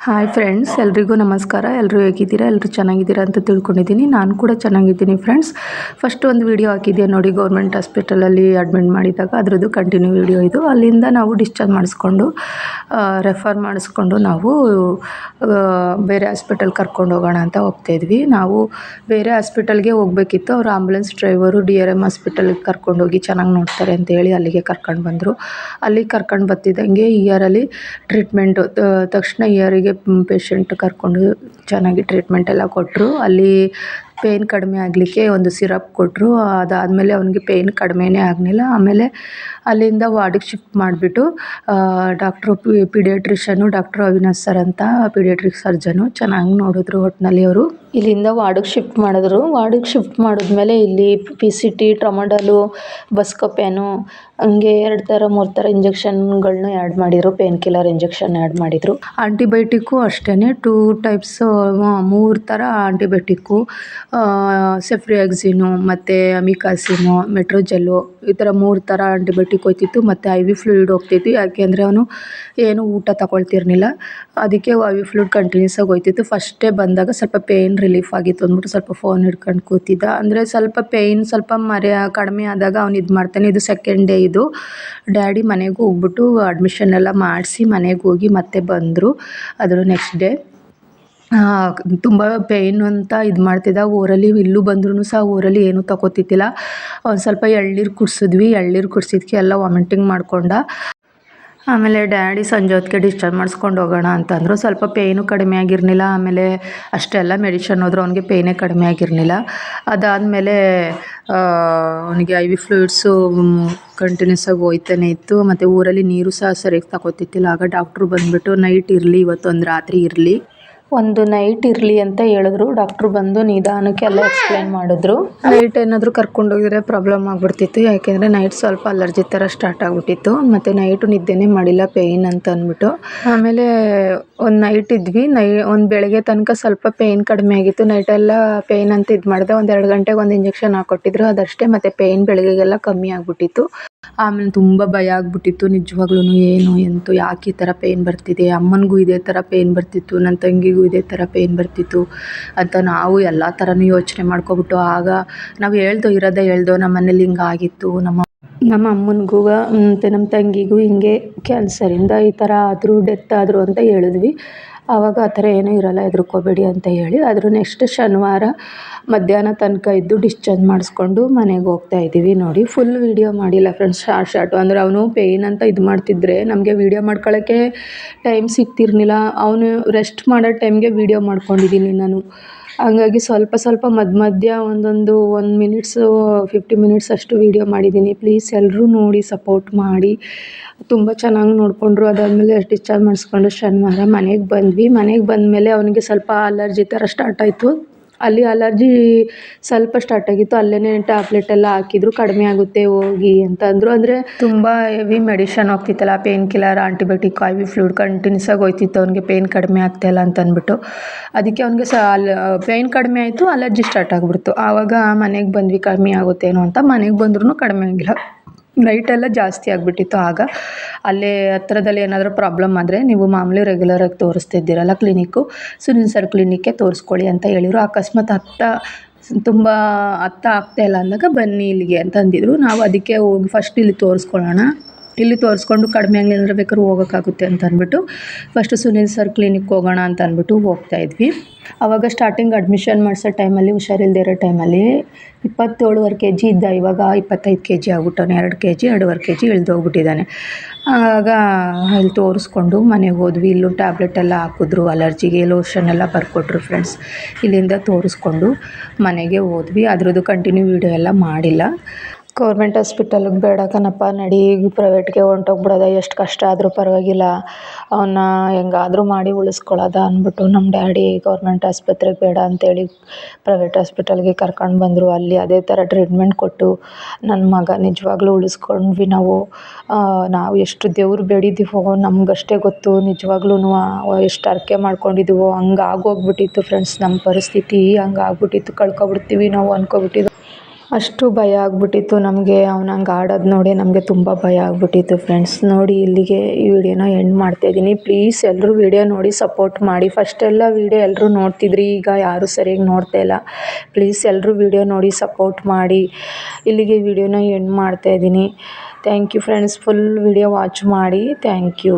Hi friends, ಎಲ್ರಿಗೂ ನಮಸ್ಕಾರ. ಎಲ್ಲರೂ ಹೇಗಿದ್ದೀರಾ? ಎಲ್ಲರೂ ಚೆನ್ನಾಗಿದ್ದೀರಾ ಅಂತ ತಿಳ್ಕೊಂಡಿದ್ದೀನಿ. ನಾನು ಕೂಡ ಚೆನ್ನಾಗಿದ್ದೀನಿ ಫ್ರೆಂಡ್ಸ್. ಫಸ್ಟ್ ಒಂದು ವಿಡಿಯೋ ಹಾಕಿದ್ದೆ ನೋಡಿ, ಗೌರ್ಮೆಂಟ್ ಹಾಸ್ಪಿಟಲಲ್ಲಿ ಅಡ್ಮಿಟ್ ಮಾಡಿದಾಗ ಅದರದ್ದು ಕಂಟಿನ್ಯೂ ವಿಡಿಯೋ ಇದು. ಅಲ್ಲಿಂದ ನಾವು ಡಿಸ್ಚಾರ್ಜ್ ಮಾಡಿಸ್ಕೊಂಡು ರೆಫರ್ ಮಾಡಿಸ್ಕೊಂಡು ನಾವು ಬೇರೆ ಹಾಸ್ಪಿಟಲ್ ಕರ್ಕೊಂಡು ಹೋಗೋಣ ಅಂತ ಹೋಗ್ತಾಯಿದ್ವಿ. ನಾವು ಬೇರೆ ಹಾಸ್ಪಿಟಲ್ಗೆ ಹೋಗಬೇಕಿತ್ತು. ಅವರು ಆಂಬುಲೆನ್ಸ್ ಡ್ರೈವರು DRM ಹಾಸ್ಪಿಟಲ್ಗೆ ಕರ್ಕೊಂಡೋಗಿ ಚೆನ್ನಾಗಿ ನೋಡ್ತಾರೆ ಅಂತ ಹೇಳಿ ಅಲ್ಲಿಗೆ ಕರ್ಕೊಂಡು ಬಂದರು. ಅಲ್ಲಿಗೆ ಕರ್ಕೊಂಡು ಬರ್ತಿದ್ದಂಗೆ ಇಯರಲ್ಲಿ ಟ್ರೀಟ್ಮೆಂಟು ತಕ್ಷಣ ಇಯರಿಗೆ ಪೇಷಂಟ್ ಕರ್ಕೊಂಡು ಚೆನ್ನಾಗಿ ಟ್ರೀಟ್ಮೆಂಟ್ ಎಲ್ಲ ಕೊಟ್ಟರು. ಅಲ್ಲಿ ಪೇಯ್ನ್ ಕಡಿಮೆ ಆಗಲಿಕ್ಕೆ ಒಂದು ಸಿರಪ್ ಕೊಟ್ಟರು. ಅದಾದಮೇಲೆ ಅವನಿಗೆ ಪೇಯ್ನ್ ಕಡಿಮೆನೇ ಆಗಲಿಲ್ಲ. ಆಮೇಲೆ ಅಲ್ಲಿಂದ ವಾರ್ಡಿಗೆ ಶಿಫ್ಟ್ ಮಾಡಿಬಿಟ್ಟು ಡಾಕ್ಟ್ರು ಪಿಡಿಯಾಟ್ರಿಷನು ಡಾಕ್ಟ್ರು ಅವಿನಾಶ್ ಸರ್ ಅಂತ ಪಿಡಿಯಾಟ್ರಿಕ್ ಸರ್ಜನು ಚೆನ್ನಾಗಿ ನೋಡಿದ್ರು. ಒಟ್ಟಿನಲ್ಲಿ ಅವರು ಇಲ್ಲಿಂದ ವಾರ್ಡಿಗೆ ಶಿಫ್ಟ್ ಮಾಡಿದ್ರು. ವಾರ್ಡಿಗೆ ಶಿಫ್ಟ್ ಮಾಡಿದ್ಮೇಲೆ ಇಲ್ಲಿ PCT, ಟ್ರಮಾಡಲು, ಬಸ್ಕೋಪೇನು ಹಂಗೆ 2 ಥರ 3 ಥರ ಇಂಜೆಕ್ಷನ್ಗಳನ್ನ ಆ್ಯಡ್ ಮಾಡಿದರು. ಪೇನ್ ಕಿಲ್ಲರ್ ಇಂಜೆಕ್ಷನ್ ಆ್ಯಡ್ ಮಾಡಿದರು. ಆಂಟಿಬಯೋಟಿಕ್ಕು ಅಷ್ಟೇ 2 ಟೈಪ್ಸ್ 3 ಥರ ಆಂಟಿಬಯೋಟಿಕ್ಕು, ಸೆಫ್ರಿಯಾಕ್ಸಿನು ಮತ್ತು ಅಮಿಕಾಸಿನು, ಮೆಟ್ರೋಜೆಲ್ಲು ಈ ಥರ 3 ಥರ ಆಂಟಿಬಯೋಟಿಕ್ ಹೋಗ್ತಿತ್ತು. ಮತ್ತು IV ಫ್ಲೂಯಿಡ್ ಹೋಗ್ತಿತ್ತು. ಯಾಕೆಂದರೆ ಅವನು ಏನು ಊಟ ತಗೊಳ್ತಿರ್ಲಿಲ್ಲ. ಅದಕ್ಕೆ IV ಫ್ಲೂಯಿಡ್ ಕಂಟಿನ್ಯೂಸ್ ಆಗಿ ಹೋಗ್ತಿತ್ತು. ಫಸ್ಟೇ ಬಂದಾಗ ಸ್ವಲ್ಪ ಪೇಯ್ನ್ ರಿಲೀಫ್ ಆಗಿತ್ತು ಅಂದ್ಬಿಟ್ಟು ಸ್ವಲ್ಪ ಫೋನ್ ಹಿಡ್ಕೊಂಡು ಕೂತಿದ್ದ. ಅಂದರೆ ಸ್ವಲ್ಪ ಪೇಯ್ನ್ ಸ್ವಲ್ಪ ಕಡಿಮೆ ಆದಾಗ ಅವ್ನು ಇದು ಮಾಡ್ತಾನೆ. ಇದು ಸೆಕೆಂಡ್ ಡೇ ಇದು. ಡ್ಯಾಡಿ ಮನೆಗೆ ಹೋಗ್ಬಿಟ್ಟು ಅಡ್ಮಿಷನ್ ಎಲ್ಲ ಮಾಡಿಸಿ ಮನೆಗೆ ಹೋಗಿ ಮತ್ತೆ ಬಂದರು. ಅದ್ರ ನೆಕ್ಸ್ಟ್ ಡೇ ತುಂಬ ಪೇಯ್ನು ಅಂತ ಇದು ಮಾಡ್ತಿದ್ದ. ಊರಲ್ಲಿ ಇಲ್ಲೂ ಬಂದ್ರೂ ಸಹ ಊರಲ್ಲಿ ಏನೂ ತಗೋತಿದ್ದಿಲ್ಲ. ಒಂದು ಸ್ವಲ್ಪ ಎಳ್ನೀರು ಕುಡಿಸಿದ್ವಿ. ಎಳ್ನೀರು ಕುಡಿಸಿದ್ಕೆ ಎಲ್ಲ ವಾಮಿಟಿಂಗ್ ಮಾಡ್ಕೊಂಡ. ಆಮೇಲೆ ಡ್ಯಾಡಿ ಸಂಜೆ ಹೊತ್ತಿಗೆ ಡಿಸ್ಚಾರ್ಜ್ ಮಾಡಿಸ್ಕೊಂಡು ಹೋಗೋಣ ಅಂತಂದರು. ಸ್ವಲ್ಪ ಪೇಯ್ನು ಕಡಿಮೆ ಆಗಿರಲಿಲ್ಲ. ಆಮೇಲೆ ಅಷ್ಟೆಲ್ಲ ಮೆಡಿಷನ್ ಹೋದ್ರು ಅವನಿಗೆ ಪೇಯ್ನೇ ಕಡಿಮೆ ಆಗಿರಲಿಲ್ಲ. ಅದಾದಮೇಲೆ ಅವನಿಗೆ IV ಫ್ಲೂಯಿಡ್ಸು ಕಂಟಿನ್ಯೂಸ್ ಆಗಿ ಹೋಗ್ತಾನೆ ಇತ್ತು. ಮತ್ತು ಊರಲ್ಲಿ ನೀರು ಸಹ ಸರಿಯಾಗಿ ತಗೋತಿದ್ದಿಲ್ಲ. ಆಗ ಡಾಕ್ಟ್ರು ಬಂದುಬಿಟ್ಟು ನೈಟ್ ಇರಲಿ, ಇವತ್ತೊಂದು ರಾತ್ರಿ ಇರಲಿ, ಒಂದು ನೈಟ್ ಇರಲಿ ಅಂತ ಹೇಳಿದ್ರು. ಡಾಕ್ಟ್ರು ಬಂದು ನಿಧಾನಕ್ಕೆ ಎಲ್ಲ ಎಕ್ಸ್ಪ್ಲೇನ್ ಮಾಡಿದ್ರು. ನೈಟ್ ಏನಾದರೂ ಕರ್ಕೊಂಡೋಗಿದ್ರೆ ಪ್ರಾಬ್ಲಮ್ ಆಗಿಬಿಡ್ತಿತ್ತು. ಯಾಕೆಂದರೆ ನೈಟ್ ಸ್ವಲ್ಪ ಅಲರ್ಜಿ ಥರ ಸ್ಟಾರ್ಟ್ ಆಗಿಬಿಟ್ಟಿತ್ತು. ಮತ್ತು ನೈಟು ನಿದ್ದೆನೇ ಮಾಡಿಲ್ಲ ಪೇಯ್ನ್ ಅಂತ ಅಂದ್ಬಿಟ್ಟು. ಆಮೇಲೆ ಒಂದು ನೈಟ್ ಇದ್ವಿ. ಒಂದು ಬೆಳಗ್ಗೆ ತನಕ ಸ್ವಲ್ಪ ಪೇಯ್ನ್ ಕಡಿಮೆ ಆಗಿತ್ತು. ನೈಟೆಲ್ಲ ಪೇಯ್ನ್ ಅಂತ ಇದು ಮಾಡಿದೆ. ಒಂದು 2 ಗಂಟೆಗೆ ಒಂದು ಇಂಜೆಕ್ಷನ್ ಹಾಕ್ಕೊಟ್ಟಿದ್ರು. ಅದಷ್ಟೇ. ಮತ್ತು ಪೇಯ್ನ್ ಬೆಳಗ್ಗೆಗೆಲ್ಲ ಕಮ್ಮಿ ಆಗಿಬಿಟ್ಟಿತ್ತು. ಆಮೇಲೆ ತುಂಬ ಭಯ ಆಗಿಬಿಟ್ಟಿತ್ತು ನಿಜವಾಗ್ಲೂ. ಏನು ಎಂತು ಯಾಕೆ ಈ ಥರ ಪೇಯ್ನ್ ಬರ್ತಿದೆ, ಅಮ್ಮನಿಗೂ ಇದೇ ಥರ ಪೇಯ್ನ್ ಬರ್ತಿತ್ತು, ನನ್ನ ತಂಗಿಗೂ ಇದೇ ಥರ ಪೇಯ್ನ್ ಬರ್ತಿತ್ತು ಅಂತ ನಾವು ಎಲ್ಲ ಥರನೂ ಯೋಚನೆ ಮಾಡ್ಕೊಬಿಟ್ಟು ಆಗ ನಾವು ಇರೋದೇ ಹೇಳ್ದೋ ನಮ್ಮ ಮನೇಲಿ ಹಿಂಗೆ ಆಗಿತ್ತು, ನಮ್ಮ ಅಮ್ಮನಿಗೂ ಮತ್ತು ನಮ್ಮ ತಂಗಿಗೂ ಹಿಂಗೆ ಕ್ಯಾನ್ಸರಿಂದ ಈ ಥರ ಆದರೂ ಡೆತ್ ಆದರು ಅಂತ ಹೇಳಿದ್ವಿ. ಆವಾಗ ಆ ಥರ ಏನೂ ಇರೋಲ್ಲ, ಹೆದರ್ಕೋಬೇಡಿ ಅಂತ ಹೇಳಿ ಅದ್ರ ನೆಕ್ಸ್ಟ್ ಶನಿವಾರ ಮಧ್ಯಾಹ್ನ ತನಕ ಇದ್ದು ಡಿಸ್ಚಾರ್ಜ್ ಮಾಡಿಸ್ಕೊಂಡು ಮನೆಗೆ ಹೋಗ್ತಾ ಇದ್ದೀವಿ. ನೋಡಿ, ಫುಲ್ ವೀಡಿಯೋ ಮಾಡಿಲ್ಲ ಫ್ರೆಂಡ್ಸ್, ಶಾರ್ಟು. ಅಂದರೆ ಅವನು ಪೇಯ್ನ್ ಅಂತ ಇದು ಮಾಡ್ತಿದ್ರೆ ನಮಗೆ ವೀಡಿಯೋ ಮಾಡ್ಕೊಳ್ಳೋಕ್ಕೆ ಟೈಮ್ ಸಿಗ್ತಿರ್ಲಿಲ್ಲ. ಅವನು ರೆಸ್ಟ್ ಮಾಡೋ ಟೈಮ್ಗೆ ವೀಡಿಯೋ ಮಾಡ್ಕೊಂಡಿದ್ದೀನಿ ನಾನು. ಹಂಗಾಗಿ ಸ್ವಲ್ಪ ಮಧ್ಯ ಒಂದೊಂದು 1 ಮಿನಿಟ್ಸು 50 ಮಿನಿಟ್ಸ್ ಅಷ್ಟು ವೀಡಿಯೋ ಮಾಡಿದ್ದೀನಿ. ಪ್ಲೀಸ್ ಎಲ್ಲರೂ ನೋಡಿ ಸಪೋರ್ಟ್ ಮಾಡಿ. ತುಂಬ ಚೆನ್ನಾಗಿ ನೋಡಿಕೊಂಡ್ರು. ಅದಾದಮೇಲೆ ಡಿಸ್ಚಾರ್ಜ್ ಮಾಡಿಸ್ಕೊಂಡು ಶನಿವಾರ ಮನೆಗೆ ಬಂದ್ವಿ. ಮನೆಗೆ ಬಂದಮೇಲೆ ಅವನಿಗೆ ಸ್ವಲ್ಪ ಅಲರ್ಜಿ ಥರ ಸ್ಟಾರ್ಟ್ ಆಯಿತು. ಅಲ್ಲಿ ಅಲರ್ಜಿ ಸ್ವಲ್ಪ ಸ್ಟಾರ್ಟ್ ಆಗಿತ್ತು. ಅಲ್ಲೇ ಟ್ಯಾಬ್ಲೆಟ್ ಎಲ್ಲ ಹಾಕಿದ್ರು, ಕಡಿಮೆ ಆಗುತ್ತೆ ಹೋಗಿ ಅಂತ ಅಂದರು. ಅಂದರೆ ತುಂಬ ಹೆವಿ ಮೆಡಿಷನ್ ಹೋಗ್ತಿತ್ತಲ್ಲ, pain killer, antibiotic, IV fluid continuous ಆಗಿ ಹೋಗ್ತಿತ್ತು. ಅವನಿಗೆ ಪೇಯ್ನ್ ಕಡಿಮೆ ಆಗ್ತಾಯಿಲ್ಲ ಅಂತ ಅಂದ್ಬಿಟ್ಟು ಅದಕ್ಕೆ ಅವನಿಗೆ ಪೇಯ್ನ್ ಕಡಿಮೆ ಆಯಿತು, ಅಲರ್ಜಿ ಸ್ಟಾರ್ಟ್ ಆಗಿಬಿಡ್ತು. ಆವಾಗ ಮನೆಗೆ ಬಂದ್ವಿ ಕಡಿಮೆ ಆಗುತ್ತೇನೋ ಅಂತ. ಮನೆಗೆ ಬಂದ್ರೂ ಕಡಿಮೆ ಆಗಿಲ್ಲ. ನೈಟೆಲ್ಲ ಜಾಸ್ತಿ ಆಗಿಬಿಟ್ಟಿತ್ತು. ಆಗ ಅಲ್ಲೇ ಹತ್ರದಲ್ಲಿ ಏನಾದರೂ ಪ್ರಾಬ್ಲಮ್ ಆದರೆ ನೀವು ಮಾಮೂಲಿ ರೆಗ್ಯುಲರಾಗಿ ತೋರಿಸ್ತಿದ್ದೀರಲ್ಲ ಕ್ಲಿನಿಕ್ಕು, ಸುನಿಲ್ ಸರ್ ಕ್ಲಿನಿಕ್ಗೆ ತೋರಿಸ್ಕೊಳ್ಳಿ ಅಂತ ಹೇಳಿದರು. ಅಕಸ್ಮಾತ್ ತುಂಬ ಆಗ್ತಾಯಿಲ್ಲ ಅಂದಾಗ ಬನ್ನಿ ಇಲ್ಲಿಗೆ ಅಂತ ಅಂದಿದ್ರು. ನಾವು ಅದಕ್ಕೆ ಹೋಗಿ ಫಸ್ಟ್ ಇಲ್ಲಿ ತೋರಿಸ್ಕೊಳ್ಳೋಣ, ಇಲ್ಲಿ ತೋರಿಸ್ಕೊಂಡು ಕಡಿಮೆ ಆಗಲಿಲ್ಲ ಅಂದರೆ ಬೇಕಾದ್ರೂ ಹೋಗೋಕ್ಕಾಗುತ್ತೆ ಅಂತ ಅಂದ್ಬಿಟ್ಟು ಫಸ್ಟು ಸುನಿಲ್ ಸರ್ ಕ್ಲಿನಿಕ್ ಹೋಗೋಣ ಅಂತ ಅಂದ್ಬಿಟ್ಟು ಹೋಗ್ತಾಯಿದ್ವಿ. ಆವಾಗ ಸ್ಟಾರ್ಟಿಂಗ್ ಅಡ್ಮಿಷನ್ ಮಾಡಿಸೋ ಟೈಮಲ್ಲಿ ಹುಷಾರಿಲ್ಲದೆ ಇರೋ ಟೈಮಲ್ಲಿ 27.5 kg ಇದ್ದ. ಇವಾಗ 25 kg ಆಗ್ಬಿಟ್ಟವನೆ. 2 kg 2.5 kg ಇಳಿದೋಗ್ಬಿಟ್ಟಿದ್ದಾನೆ. ಆಗ ಇಲ್ಲಿ ತೋರಿಸ್ಕೊಂಡು ಮನೆಗೆ ಹೋದ್ವಿ. ಇಲ್ಲೂ ಟ್ಯಾಬ್ಲೆಟ್ ಎಲ್ಲ ಹಾಕಿದ್ರು, ಅಲರ್ಜಿಗೆ ಲೋಷನ್ ಎಲ್ಲ ಬರ್ಕೊಟ್ರು ಫ್ರೆಂಡ್ಸ್. ಇಲ್ಲಿಂದ ತೋರಿಸ್ಕೊಂಡು ಮನೆಗೆ ಹೋದ್ವಿ. ಅದ್ರದ್ದು ಕಂಟಿನ್ಯೂ ವೀಡಿಯೋ ಎಲ್ಲ ಮಾಡಿಲ್ಲ. ಗೌರ್ಮೆಂಟ್ ಹಾಸ್ಪಿಟಲ್ಗೆ ಬೇಡ ಕಣಪ್ಪ, ನಡಿ ಪ್ರೈವೇಟ್ಗೆ ಹೊಂಟೋಗ್ಬಿಡೋದ, ಎಷ್ಟು ಕಷ್ಟ ಆದರೂ ಪರವಾಗಿಲ್ಲ, ಅವನ್ನ ಹೆಂಗಾದರೂ ಮಾಡಿ ಉಳಿಸ್ಕೊಳ್ಳೋದ ಅಂದ್ಬಿಟ್ಟು ನಮ್ಮ ಡ್ಯಾಡಿ ಗೌರ್ಮೆಂಟ್ ಆಸ್ಪತ್ರೆಗೆ ಬೇಡ ಅಂತೇಳಿ ಪ್ರೈವೇಟ್ ಹಾಸ್ಪಿಟಲ್ಗೆ ಕರ್ಕೊಂಡು ಬಂದರು. ಅಲ್ಲಿ ಅದೇ ಥರ ಟ್ರೀಟ್ಮೆಂಟ್ ಕೊಟ್ಟು ನನ್ನ ಮಗ ನಿಜವಾಗ್ಲೂ ಉಳಿಸ್ಕೊಂಡ್ವಿ ನಾವು ಎಷ್ಟು ದೇವ್ರು ಬೇಡಿದ್ದೀವೋ ನಮಗಷ್ಟೇ ಗೊತ್ತು. ನಿಜವಾಗ್ಲೂ ಎಷ್ಟು ಹರಕೆ ಮಾಡ್ಕೊಂಡಿದ್ದೀವೋ ಹಂಗೆ ಆಗೋಗ್ಬಿಟ್ಟಿತ್ತು ಫ್ರೆಂಡ್ಸ್. ನಮ್ಮ ಪರಿಸ್ಥಿತಿ ಹಂಗೆ ಆಗ್ಬಿಟ್ಟಿತ್ತು. ಕಳ್ಕೊಬಿಡ್ತೀವಿ ನಾವು ಅಂದ್ಕೊಬಿಟ್ಟಿದ್ದು. ಅಷ್ಟು ಭಯ ಆಗ್ಬಿಟ್ಟಿತ್ತು ನಮಗೆ. ಅವ್ನು ಹಂಗೆ ಆಡೋದು ನೋಡಿ ನಮಗೆ ತುಂಬ ಭಯ ಆಗ್ಬಿಟ್ಟಿತ್ತು ಫ್ರೆಂಡ್ಸ್. ನೋಡಿ ಇಲ್ಲಿಗೆ ಈ ವಿಡಿಯೋನ ಎಂಡ್ ಮಾಡ್ತಾಯಿದ್ದೀನಿ. ಪ್ಲೀಸ್ ಎಲ್ಲರೂ ವಿಡಿಯೋ ನೋಡಿ ಸಪೋರ್ಟ್ ಮಾಡಿ. ಫಸ್ಟೆಲ್ಲ ವಿಡಿಯೋ ಎಲ್ಲರೂ ನೋಡ್ತಿದ್ರಿ, ಈಗ ಯಾರೂ ಸರಿಯಾಗಿ ನೋಡ್ತಾ ಇಲ್ಲ. ಪ್ಲೀಸ್ ಎಲ್ಲರೂ ವಿಡಿಯೋ ನೋಡಿ ಸಪೋರ್ಟ್ ಮಾಡಿ. ಇಲ್ಲಿಗೆ ವಿಡಿಯೋನ ಎಂಡ್ ಮಾಡ್ತಾಯಿದ್ದೀನಿ. Thank you friends. Full video watch ಮಾಡಿ. Thank you.